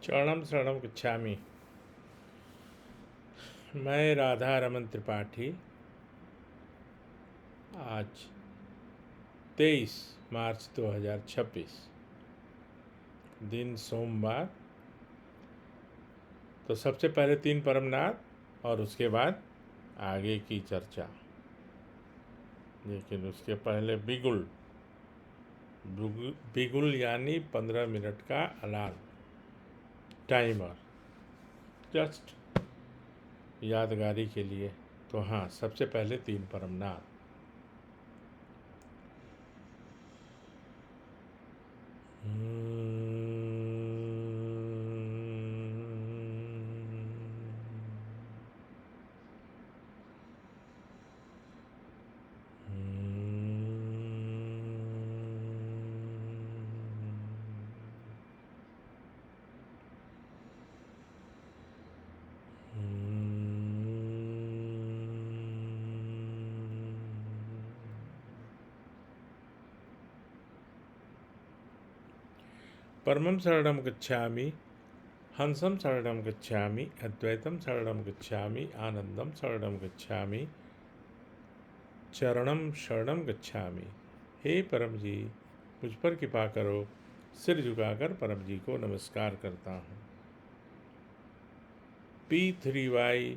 चरणम शरणम गच्छामि। मैं राधा रमन त्रिपाठी आज 23 मार्च 2026 दिन सोमवार। तो सबसे पहले 3 परमनाथ और उसके बाद आगे की चर्चा। लेकिन उसके पहले बिगुल बिगुल यानी 15 मिनट का अलार्म टाइमर, जस्ट यादगारी के लिए। तो हाँ, सबसे पहले 3 परमनाथ। परमं शरणं गच्छामि, हंसं शरणं गच्छामि, अद्वैतं शरणं गच्छामि, आनंदम शरणं गच्छामि, चरणम शरणं गच्छामि। हे परम जी, मुझ पर कृपा करो। सिर झुकाकर परम जी को नमस्कार करता हूँ। P3Y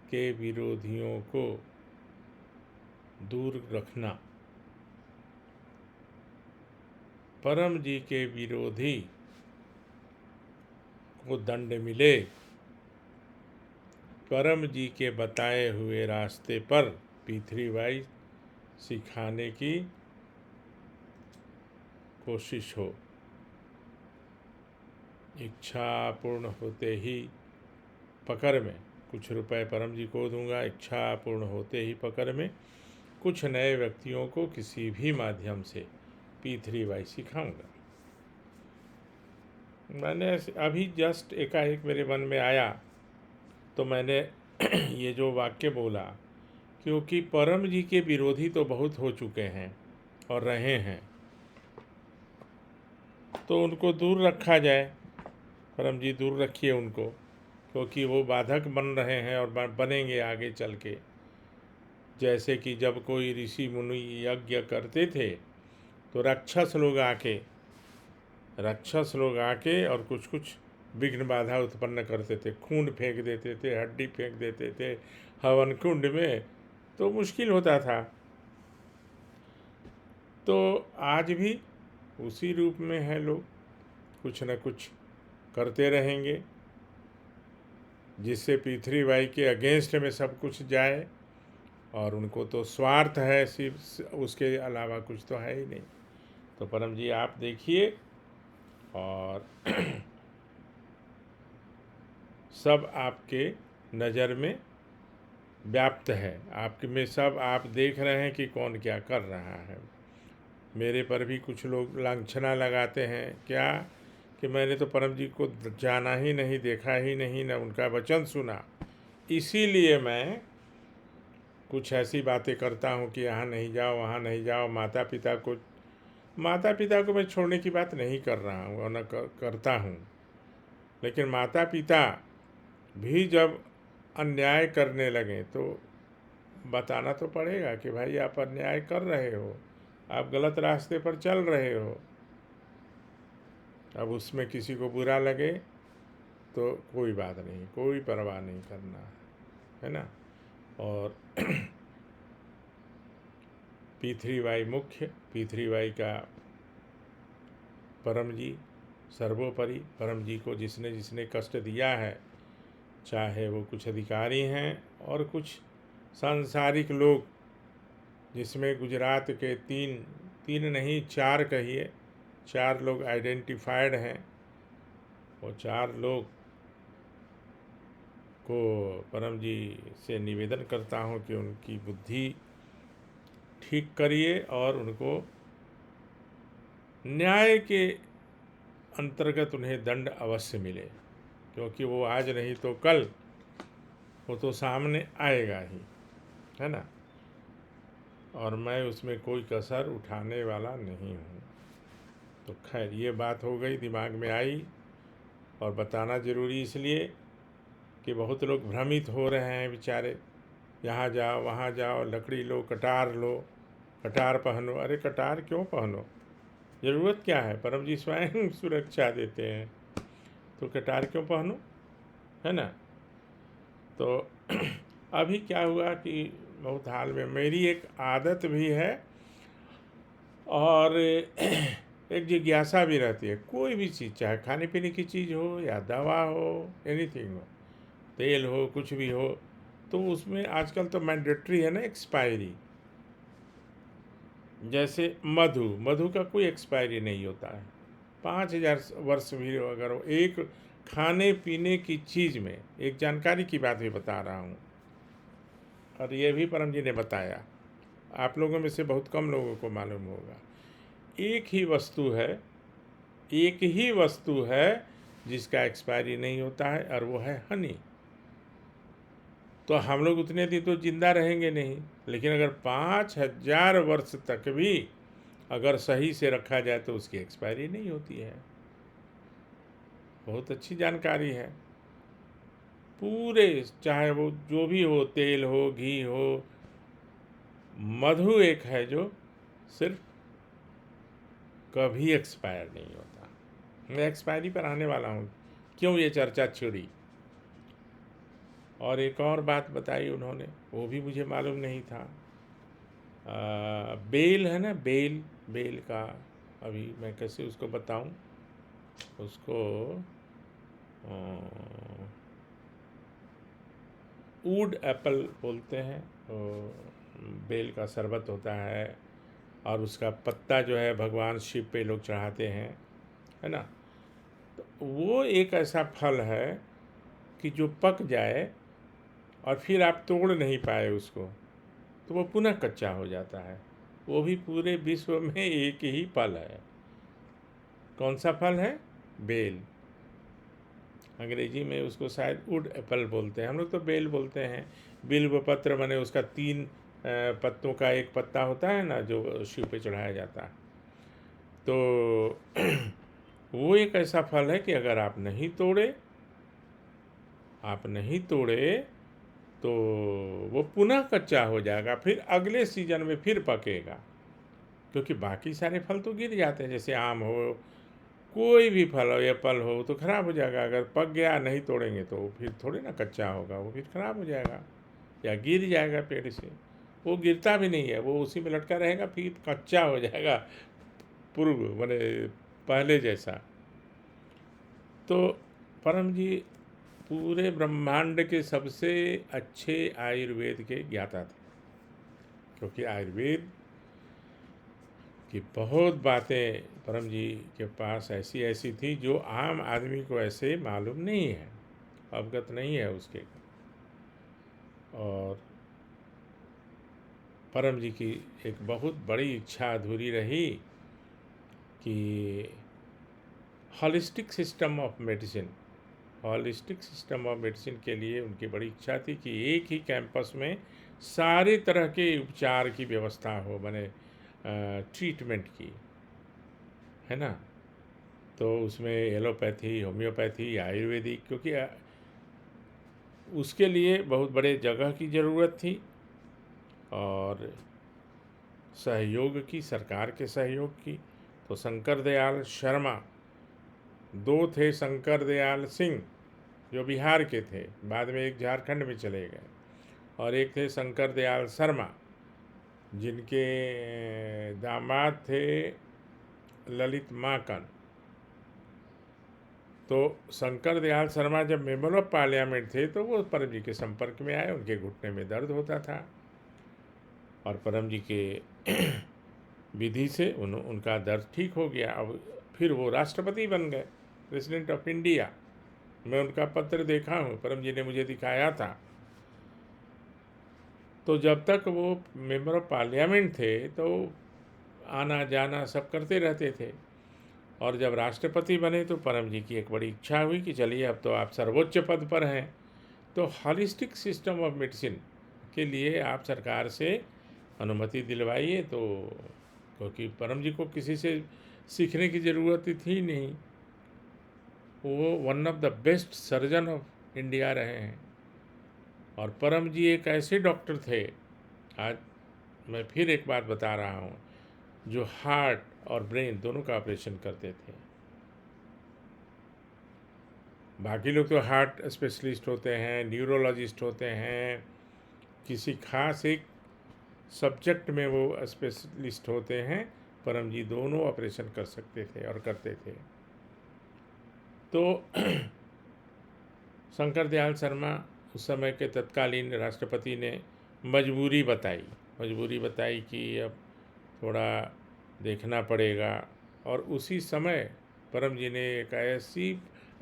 के विरोधियों को दूर रखना। परम जी के विरोधी को दंड मिले। परम जी के बताए हुए रास्ते पर P3Y सिखाने की कोशिश हो। इच्छा पूर्ण होते ही पकड़ में कुछ रुपए परम जी को दूंगा। इच्छा पूर्ण होते ही पकड़ में कुछ नए व्यक्तियों को किसी भी माध्यम से P3Y सिखाऊंगा। मैंने अभी जस्ट एकाएक मेरे मन में आया तो मैंने ये जो वाक्य बोला, क्योंकि परम जी के विरोधी तो बहुत हो चुके हैं और रहे हैं, तो उनको दूर रखा जाए। परम जी दूर रखिए उनको, क्योंकि वो बाधक बन रहे हैं और बनेंगे आगे चल के। जैसे कि जब कोई ऋषि मुनि यज्ञ करते थे तो राक्षस लोग आके और कुछ कुछ विघ्न बाधा उत्पन्न करते थे। खून फेंक देते थे, हड्डी फेंक देते थे हवन कुंड में, तो मुश्किल होता था। तो आज भी उसी रूप में है लोग, कुछ न कुछ करते रहेंगे जिससे P3Y के अगेंस्ट में सब कुछ जाए। और उनको तो स्वार्थ है सिर्फ, उसके अलावा कुछ तो है ही नहीं। तो परम जी आप देखिए, और सब आपके नज़र में व्याप्त है। आपके में सब आप देख रहे हैं कि कौन क्या कर रहा है। मेरे पर भी कुछ लोग लांछना लगाते हैं क्या, कि मैंने तो परम जी को जाना ही नहीं, देखा ही नहीं, न उनका वचन सुना। इसीलिए मैं कुछ ऐसी बातें करता हूँ कि यहाँ नहीं जाओ, वहाँ नहीं जाओ। माता पिता को मैं छोड़ने की बात नहीं कर रहा हूँ और न करता हूँ, लेकिन माता पिता भी जब अन्याय करने लगे तो बताना तो पड़ेगा कि भाई आप अन्याय कर रहे हो, आप गलत रास्ते पर चल रहे हो। अब उसमें किसी को बुरा लगे तो कोई बात नहीं, कोई परवाह नहीं करना है ना। और P3Y मुख्य, P3Y का परम जी सर्वोपरि। परम जी को जिसने जिसने कष्ट दिया है, चाहे वो कुछ अधिकारी हैं और कुछ सांसारिक लोग, जिसमें गुजरात के तीन नहीं 4 कहिए, 4 लोग आइडेंटिफाइड हैं। वो 4 लोग को परम जी से निवेदन करता हूँ कि उनकी बुद्धि ठीक करिए और उनको न्याय के अंतर्गत उन्हें दंड अवश्य मिले, क्योंकि वो आज नहीं तो कल वो तो सामने आएगा ही, है ना। और मैं उसमें कोई कसर उठाने वाला नहीं हूँ। तो खैर ये बात हो गई, दिमाग में आई और बताना ज़रूरी इसलिए कि बहुत लोग भ्रमित हो रहे हैं बेचारे, यहाँ जाओ वहाँ जाओ, लकड़ी लो, कटार पहनो। अरे कटार क्यों पहनो, ज़रूरत क्या है? परम जी स्वयं सुरक्षा देते हैं, तो कटार क्यों पहनो, है ना? तो अभी क्या हुआ कि बहुत हाल में मेरी एक आदत भी है और एक जिज्ञासा भी रहती है, कोई भी चीज़, चाहे खाने पीने की चीज़ हो या दवा हो, एनीथिंग हो, तेल हो, कुछ भी हो, तो उसमें आजकल तो मैंडेटरी है ना एक्सपायरी। जैसे मधु का कोई एक्सपायरी नहीं होता है। 5,000 वर्ष भी अगर हो, एक खाने पीने की चीज़ में, एक जानकारी की बात भी बता रहा हूँ, और ये भी परम जी ने बताया, आप लोगों में से बहुत कम लोगों को मालूम होगा। एक ही वस्तु है जिसका एक्सपायरी नहीं होता है, और वो है हनी। तो हम लोग उतने दिन तो जिंदा रहेंगे नहीं, लेकिन अगर 5,000 वर्ष तक भी अगर सही से रखा जाए तो उसकी एक्सपायरी नहीं होती है। बहुत अच्छी जानकारी है। पूरे, चाहे वो जो भी हो, तेल हो, घी हो, मधु एक है जो सिर्फ कभी एक्सपायर नहीं होता। मैं एक्सपायरी पर आने वाला हूँ, क्यों ये चर्चा छिड़ी। और एक और बात बताई उन्होंने, वो भी मुझे मालूम नहीं था। बेल है ना, बेल का, अभी मैं कैसे उसको बताऊं, उसको वुड एप्पल बोलते हैं। तो बेल का शरबत होता है, और उसका पत्ता जो है भगवान शिव पे लोग चढ़ाते हैं, है ना। तो वो एक ऐसा फल है कि जो पक जाए और फिर आप तोड़ नहीं पाए उसको, तो वो पुनः कच्चा हो जाता है। वो भी पूरे विश्व में एक ही फल है। कौन सा फल है? बेल। अंग्रेजी में उसको शायद वुड एप्पल बोलते हैं, हम लोग तो बेल बोलते हैं। बिल्व पत्र माने उसका 3 पत्तों का एक पत्ता होता है ना, जो शिव पे चढ़ाया जाता है। तो वो एक ऐसा फल है कि अगर आप नहीं तोड़े तो वो पुनः कच्चा हो जाएगा, फिर अगले सीजन में फिर पकेगा। क्योंकि बाकी सारे फल तो गिर जाते हैं, जैसे आम हो, कोई भी फल हो, एप्पल हो, तो ख़राब हो जाएगा। अगर पक गया, नहीं तोड़ेंगे तो फिर थोड़े ना कच्चा होगा, वो फिर ख़राब हो जाएगा या गिर जाएगा पेड़ से। वो गिरता भी नहीं है, वो उसी में लटका रहेगा, फिर कच्चा हो जाएगा, पूर्व माने पहले जैसा। तो परम जी पूरे ब्रह्मांड के सबसे अच्छे आयुर्वेद के ज्ञाता थे, क्योंकि आयुर्वेद की बहुत बातें परम जी के पास ऐसी ऐसी थी जो आम आदमी को ऐसे मालूम नहीं है, अवगत नहीं है उसके। और परम जी की एक बहुत बड़ी इच्छा अधूरी रही कि हॉलिस्टिक सिस्टम ऑफ मेडिसिन के लिए उनकी बड़ी इच्छा थी कि एक ही कैंपस में सारे तरह के उपचार की व्यवस्था हो, बने ट्रीटमेंट की, है ना। तो उसमें एलोपैथी, होम्योपैथी, आयुर्वेदिक, क्योंकि उसके लिए बहुत बड़े जगह की ज़रूरत थी और सहयोग की, सरकार के सहयोग की। तो शंकर दयाल शर्मा, दो थे, शंकर दयाल सिंह जो बिहार के थे, बाद में एक झारखंड में चले गए, और एक थे शंकर दयाल शर्मा जिनके दामाद थे ललित माकन। तो शंकर दयाल शर्मा जब मेंबर ऑफ पार्लियामेंट थे तो वो परम जी के संपर्क में आए, उनके घुटने में दर्द होता था, और परम जी के विधि से उनका दर्द ठीक हो गया। अब फिर वो राष्ट्रपति बन गए, प्रेसिडेंट ऑफ इंडिया। मैं उनका पत्र देखा हूँ, परम जी ने मुझे दिखाया था। तो जब तक वो मेंबर ऑफ पार्लियामेंट थे तो आना जाना सब करते रहते थे, और जब राष्ट्रपति बने तो परम जी की एक बड़ी इच्छा हुई कि चलिए अब तो आप सर्वोच्च पद पर हैं, तो हॉलिस्टिक सिस्टम ऑफ मेडिसिन के लिए आप सरकार से अनुमति दिलवाइए। तो क्योंकि परम जी को किसी से सीखने की ज़रूरत थी नहीं, वो one of the best surgeon of India रहे हैं। और परम जी एक ऐसे डॉक्टर थे, आज मैं फिर एक बात बता रहा हूँ, जो हार्ट और ब्रेन दोनों का ऑपरेशन करते थे। बाकी लोग तो हार्ट स्पेशलिस्ट होते हैं, न्यूरोलॉजिस्ट होते हैं, किसी खास एक सब्जेक्ट में वो स्पेशलिस्ट होते हैं। परम जी दोनों ऑपरेशन कर सकते थे और करते थे। तो शंकर दयाल शर्मा उस समय के तत्कालीन राष्ट्रपति ने मजबूरी बताई कि अब थोड़ा देखना पड़ेगा। और उसी समय परम जी ने एक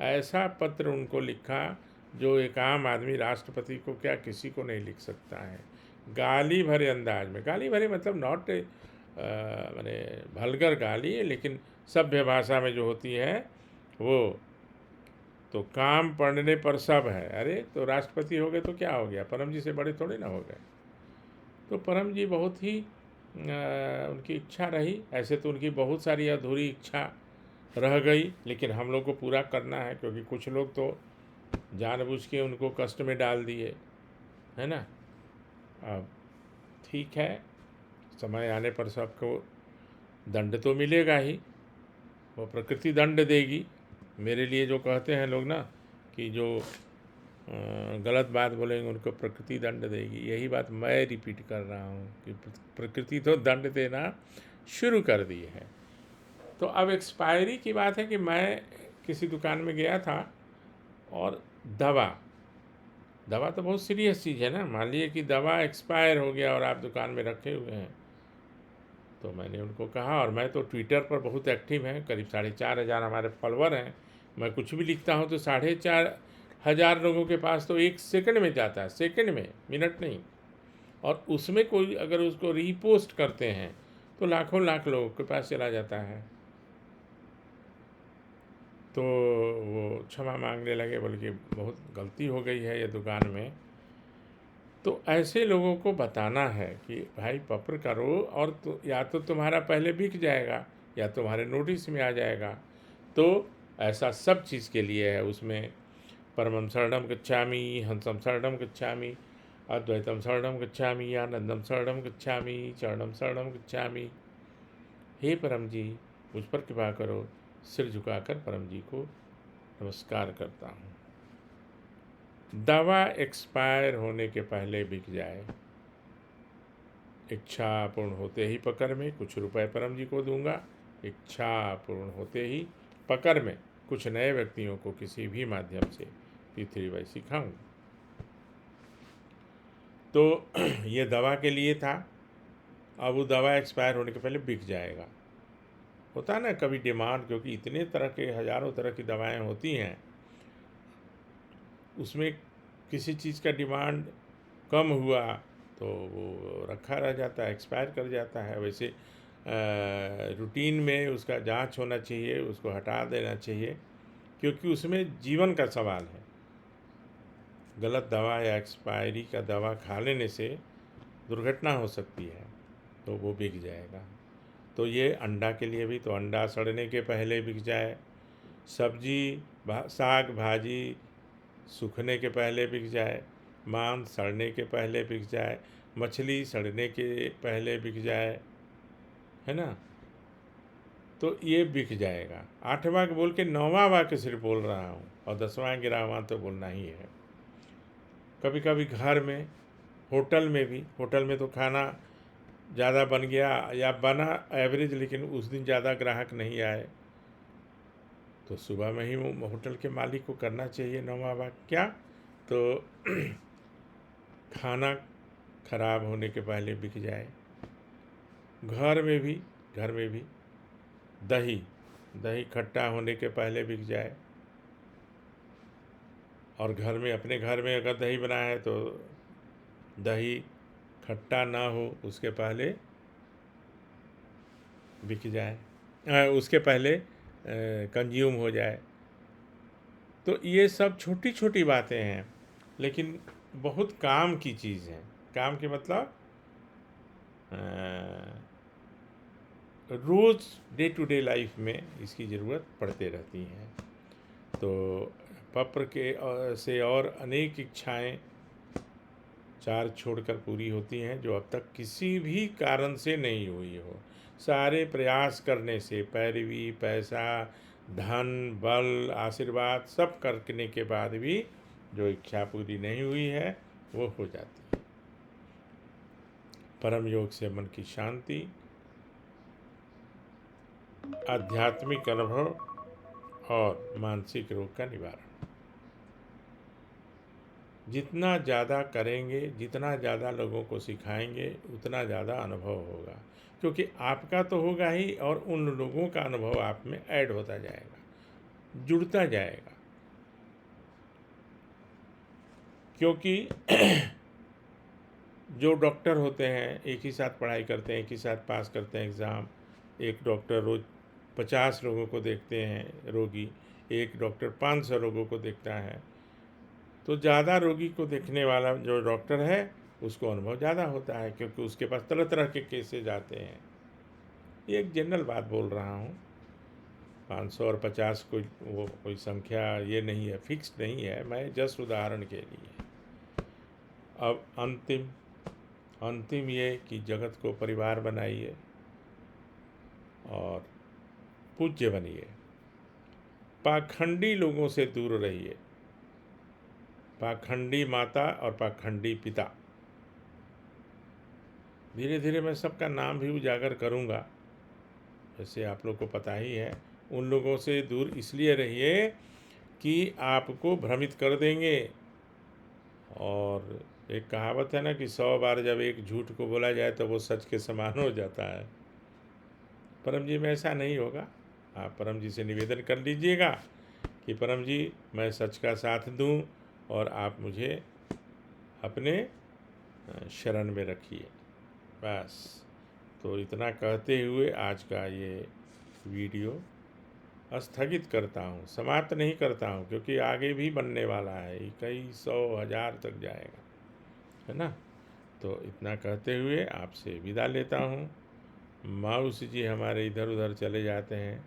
ऐसा पत्र उनको लिखा जो एक आम आदमी राष्ट्रपति को क्या किसी को नहीं लिख सकता है। गाली भरे अंदाज में, गाली भरे मतलब नॉट माने भलगर गाली, लेकिन सभ्य भाषा में जो होती है वो, तो काम पड़ने पर सब है। अरे तो राष्ट्रपति हो गए तो क्या हो गया, परम जी से बड़े थोड़े ना हो गए। तो परम जी बहुत ही उनकी इच्छा रही, ऐसे तो उनकी बहुत सारी अधूरी इच्छा रह गई, लेकिन हम लोग को पूरा करना है, क्योंकि कुछ लोग तो जानबूझ के उनको कष्ट में डाल दिए, है ना। अब ठीक है, समय आने पर सबको दंड तो मिलेगा ही, वो प्रकृति दंड देगी। मेरे लिए जो कहते हैं लोग ना कि जो गलत बात बोलेंगे उनको प्रकृति दंड देगी, यही बात मैं रिपीट कर रहा हूँ कि प्रकृति तो दंड देना शुरू कर दी है। तो अब एक्सपायरी की बात है कि मैं किसी दुकान में गया था और दवा तो बहुत सीरियस चीज़ है ना। मान लीजिए कि दवा एक्सपायर हो गया और आप दुकान में रखे हुए हैं, तो मैंने उनको कहा, और मैं तो ट्विटर पर बहुत एक्टिव हैं, करीब 4,500 हमारे फॉलोअर हैं। मैं कुछ भी लिखता हूँ तो 4,500 लोगों के पास तो एक सेकंड में जाता है, सेकंड में, मिनट नहीं। और उसमें कोई अगर उसको रीपोस्ट करते हैं तो लाखों लाख लोगों के पास चला जाता है। तो वो क्षमा मांगने लगे, बल्कि बहुत गलती हो गई है ये दुकान में। तो ऐसे लोगों को बताना है कि भाई पत्र करो, और तो या तो तुम्हारा पहले बिक जाएगा या तुम्हारे नोटिस में आ जाएगा। तो ऐसा सब चीज़ के लिए है उसमें। परमं शरणं गच्छामि, हंसं शरणं गच्छामि, अद्वैतम शरणं गच्छामि, आनंदम शरणं गच्छामि, चरणम शरणं गच्छामि। हे परम जी, मुझ पर कृपा करो। सिर झुकाकर परम जी को नमस्कार करता हूँ। दवा एक्सपायर होने के पहले बिक जाए, इच्छा पूर्ण होते ही पकड़ में कुछ रुपए परम जी को दूंगा, इच्छा पूर्ण होते ही पकड़ में कुछ नए व्यक्तियों को किसी भी माध्यम से P3Y सिखाऊंगा। तो ये दवा के लिए था। अब वो दवा एक्सपायर होने के पहले बिक जाएगा। होता है ना कभी डिमांड, क्योंकि इतने तरह के हज़ारों तरह की दवाएं होती हैं, उसमें किसी चीज़ का डिमांड कम हुआ तो वो रखा रह जाता है, एक्सपायर कर जाता है। वैसे रूटीन में उसका जांच होना चाहिए, उसको हटा देना चाहिए, क्योंकि उसमें जीवन का सवाल है। गलत दवा या एक्सपायरी का दवा खा लेने से दुर्घटना हो सकती है, तो वो बिक जाएगा। तो ये अंडा के लिए भी, तो अंडा सड़ने के पहले बिक जाए, सब्जी साग भाजी सूखने के पहले बिक जाए, मांस सड़ने के पहले बिक जाए, मछली सड़ने के पहले बिक जाए, है ना। तो ये बिक जाएगा। 8वां वाक्य बोल के 9वां वाक्य सिर्फ बोल रहा हूँ, और 10वां 11वां तो बोलना ही है। कभी कभी घर में, होटल में भी, होटल में तो खाना ज़्यादा बन गया या बना एवरेज, लेकिन उस दिन ज़्यादा ग्राहक नहीं आए, तो सुबह में ही वो होटल के मालिक को करना चाहिए 9वां वाक्य क्या, तो खाना खराब होने के पहले बिक जाए। घर में भी दही खट्टा होने के पहले बिक जाए। और घर में, अपने घर में अगर दही बनाया है तो दही खट्टा ना हो उसके पहले बिक जाए, उसके पहले कंज्यूम हो जाए। तो ये सब छोटी छोटी बातें हैं, लेकिन बहुत काम की चीज़ है। काम के मतलब रोज़ डे टू डे लाइफ में इसकी ज़रूरत पड़ते रहती है। तो पप्र के से और अनेक इच्छाएं चार छोड़कर पूरी होती हैं जो अब तक किसी भी कारण से नहीं हुई हो। सारे प्रयास करने से, पैरवी, पैसा, धन, बल, आशीर्वाद सब करने के बाद भी जो इच्छा पूरी नहीं हुई है वो हो जाती है। परम योग से मन की शांति, आध्यात्मिक अनुभव और मानसिक रोग का निवारण। जितना ज़्यादा करेंगे, जितना ज़्यादा लोगों को सिखाएंगे, उतना ज़्यादा अनुभव होगा, क्योंकि आपका तो होगा ही और उन लोगों का अनुभव आप में ऐड होता जाएगा, जुड़ता जाएगा। क्योंकि जो डॉक्टर होते हैं एक ही साथ पढ़ाई करते हैं, एक ही साथ पास करते हैं एग्ज़ाम। एक डॉक्टर रोज़ 50 लोगों को देखते हैं रोगी, एक डॉक्टर 500 लोगों को देखता है। तो ज़्यादा रोगी को देखने वाला जो डॉक्टर है उसको अनुभव ज़्यादा होता है, क्योंकि उसके पास तरह तरह के केसेज आते हैं। ये एक जनरल बात बोल रहा हूँ। 500 और 50 कोई संख्या ये नहीं है, फिक्स नहीं है, मैं जस्ट उदाहरण के लिए। अब अंतिम ये कि जगत को परिवार बनाइए और पूज्य बनिए, पाखंडी लोगों से दूर रहिए, पाखंडी माता और पाखंडी पिता। धीरे धीरे मैं सबका नाम भी उजागर करूँगा, वैसे आप लोग को पता ही है। उन लोगों से दूर इसलिए रहिए कि आपको भ्रमित कर देंगे। और एक कहावत है ना कि 100 बार जब एक झूठ को बोला जाए तो वो सच के समान हो जाता है। परम जी में ऐसा नहीं होगा। आप परम जी से निवेदन कर लीजिएगा कि परम जी मैं सच का साथ दूं और आप मुझे अपने शरण में रखिए। बस, तो इतना कहते हुए आज का ये वीडियो स्थगित करता हूँ, समाप्त नहीं करता हूँ, क्योंकि आगे भी बनने वाला है, कई 100,000 तक जाएगा, है ना। तो इतना कहते हुए आपसे विदा लेता हूँ। माउस जी हमारे इधर उधर चले जाते हैं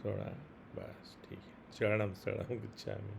थोड़ा, बस ठीक है। शरणम शरणम गच्छामि।